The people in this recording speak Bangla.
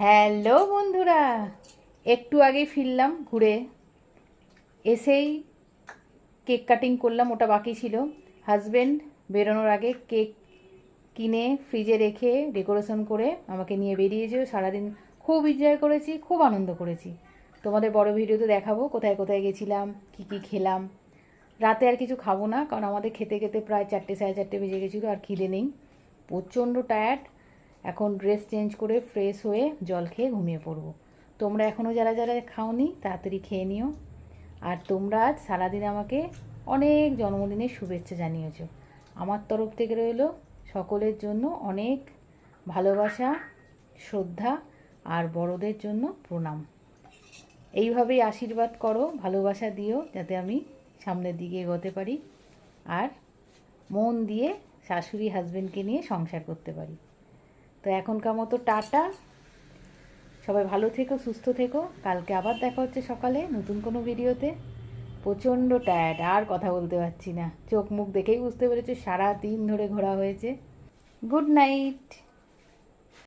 হ্যালো বন্ধুরা, একটু আগে ফিরলাম ঘুরে এসেই কেক কাটিং করলাম, ওটা বাকি ছিল। হাজবেন্ড বেরোনোর আগে কেক কিনে ফ্রিজে রেখে ডেকোরেশন করে আমাকে নিয়ে বেরিয়েছে। সারাদিন খুব এনজয় করেছি, খুব আনন্দ করেছি। তোমাদের বড় ভিডিওতে দেখাবো কোথায় কোথায় গেছিলাম, কি কি খেলাম। রাতে আর কিছু খাবো না, কারণ আমাদের খেতে খেতে প্রায় 4টে সাড়ে 4টে বেজে গেছিলো, আর খিদে নেই, প্রচণ্ড টায়ার্ড। এখন ড্রেস চেঞ্জ করে ফ্রেশ হয়ে জল খেয়ে ঘুমিয়ে পড়বো। তোমরা এখনও যারা যারা খাওনি তাড়াতাড়ি খেয়ে নিও। আর তোমরা আজ সারাদিন আমাকে অনেক জন্মদিনের শুভেচ্ছা জানিয়েছো। আমার তরফ থেকে রইল সকলের জন্য অনেক ভালোবাসা, শ্রদ্ধা আর বড়দের জন্য প্রণাম। এইভাবেই আশীর্বাদ করো, ভালোবাসা দিও, যাতে আমি সামনের দিকে এগোতে পারি আর মন দিয়ে শাশুড়ি হাজবেন্ডকে নিয়ে সংসার করতে পারি। তো এখনকার মতো টাটা, সবাই ভালো থেকো, সুস্থ থেকো। কালকে আবার দেখা হচ্ছে সকালে নতুন কোনো ভিডিওতে। প্রচণ্ড টায়ার্ড, আর কথা বলতে পারছি না, চোখ মুখ দেখেই বুঝতে পেরেছো সারা দিন ধরে ঘোরা হয়েছে। Good night.